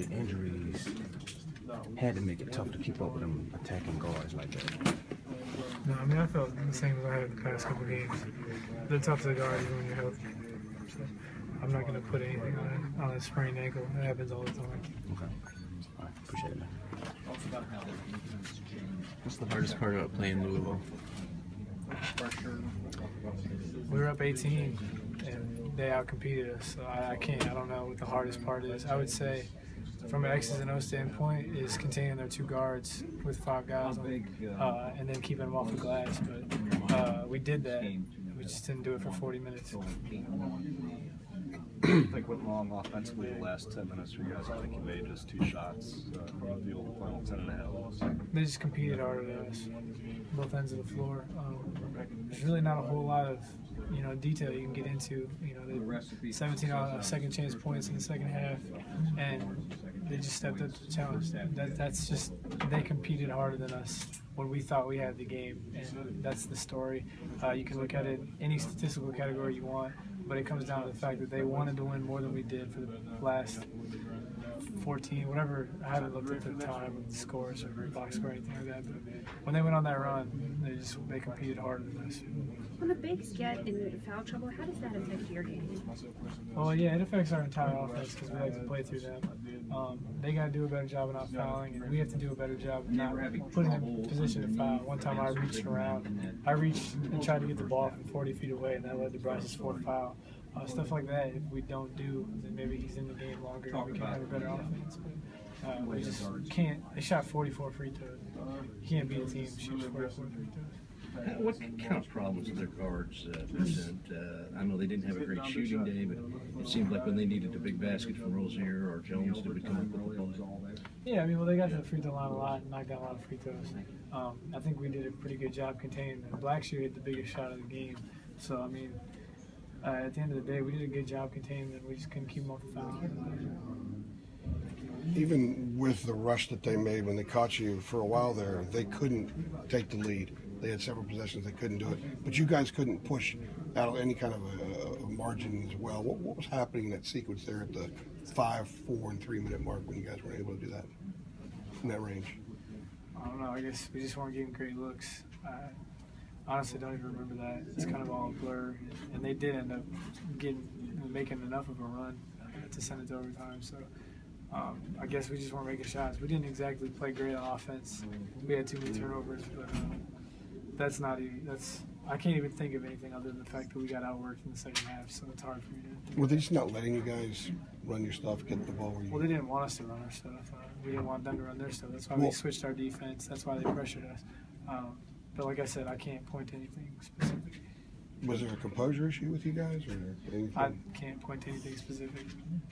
your injuries had to make it tough to keep up with them attacking guards like that? No, I mean, I felt the same as I had the past couple games. They're tough to guard even when you're healthy. So I'm not going to put anything on a sprained ankle. It happens all the time. Okay. All right. Appreciate it, man. What's the hardest part about playing Louisville? We were up 18, and they outcompeted us. So I don't know what the hardest part is. I would say, from an X's and O standpoint, is containing their two guards with 5 guys and then keeping them off the glass. But we did that. We just didn't do it for 40 minutes. I think went wrong offensively the last 10 minutes for you guys. I think you made just 2 shots from the field, the final 10.5. They just competed harder than us, both ends of the floor. There's really not a whole lot of detail you can get into. They 17 second chance points in the second half, and they just stepped up to the challenge. That's just, they competed harder than us when we thought we had the game, and that's the story. You can look at it any statistical category you want, but it comes down to the fact that they wanted to win more than we did for the last 14, whatever. I haven't looked at the time of the scores or box score or anything like that, but when they went on that run, they competed harder than us. When the bigs get in foul trouble, how does that affect your game? Well, yeah, it affects our entire offense because we like to play through them. They got to do a better job of not fouling, and we have to do a better job of not putting them in position to foul. One time I reached and tried to get the ball from 40 feet away, and that led to Bryce's 4th foul. Stuff like that, if we don't do, then maybe he's in the game longer and we can have a better offense. But we just can't. They shot 44 free throws. You can't beat a team shooting 44 free throws. What kind of problems do their guards present? I know they didn't have a great shooting day, but it seemed like when they needed a big basket from Rozier or Jones, they would come up with the ball. Yeah, I mean, well, they got to the free throw line a lot and knocked down a lot of free throws. I think we did a pretty good job containing them. Blackshear hit the biggest shot of the game. So, I mean, at the end of the day, we did a good job containing them. We just couldn't keep them off the foul. Even with the rush that they made when they caught you for a while there, they couldn't take the lead. They had several possessions, they couldn't do it. But you guys couldn't push out any kind of a margin as well. What was happening in that sequence there at the 5, 4, and 3 minute mark when you guys were able to do that in that range? I don't know. I guess we just weren't getting great looks. Honestly, don't even remember that. It's kind of all a blur. And they did end up making enough of a run to send it to overtime. So I guess we just weren't making shots. We didn't exactly play great on offense. We had too many turnovers, but I can't even think of anything other than the fact that we got outworked in the second half. So it's hard for me to. Were they just not letting you guys run your stuff, get the ball where you? Well, they didn't want us to run our stuff. We didn't want them to run their stuff. That's why we switched our defense. That's why they pressured us. But like I said, I can't point to anything specific. Was there a composure issue with you guys, or anything? I can't point to anything specific.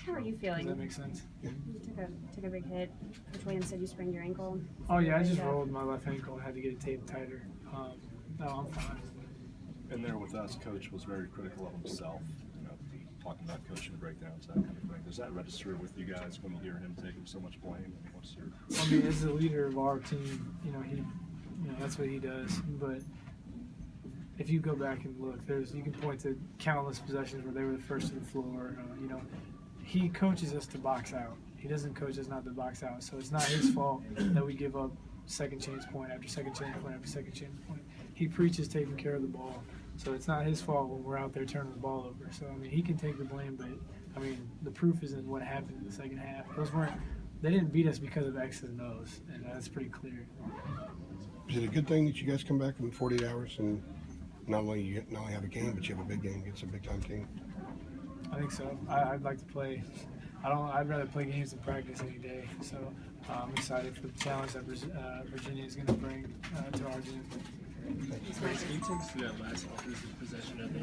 How are you feeling? Does that make sense? You took a big hit. Coach Williams said you sprained your ankle. Oh yeah, I just rolled my left ankle and had to get it taped tighter. No, I'm fine. And there with us, Coach was very critical of himself. Talking about coaching breakdowns, that kind of thing. Does that register with you guys when you hear him taking so much blame? What's your? I mean, as the leader of our team, that's what he does. But if you go back and look, you can point to countless possessions where they were the first to the floor. He coaches us to box out. He doesn't coach us not to box out. So it's not his fault that we give up second chance point after second chance point after second chance point. He preaches taking care of the ball. So it's not his fault when we're out there turning the ball over. So, I mean, he can take the blame, but, I mean, the proof is in what happened in the second half. They didn't beat us because of X's and O's, and that's pretty clear. Is it a good thing that you guys come back in 48 hours and not only have a game, but you have a big game against a big-time team? I think so. I'd like to play. I'd rather play games than practice any day. So I'm excited for the challenge that Virginia is going to bring to our gym. Can you take us through that last offensive possession of the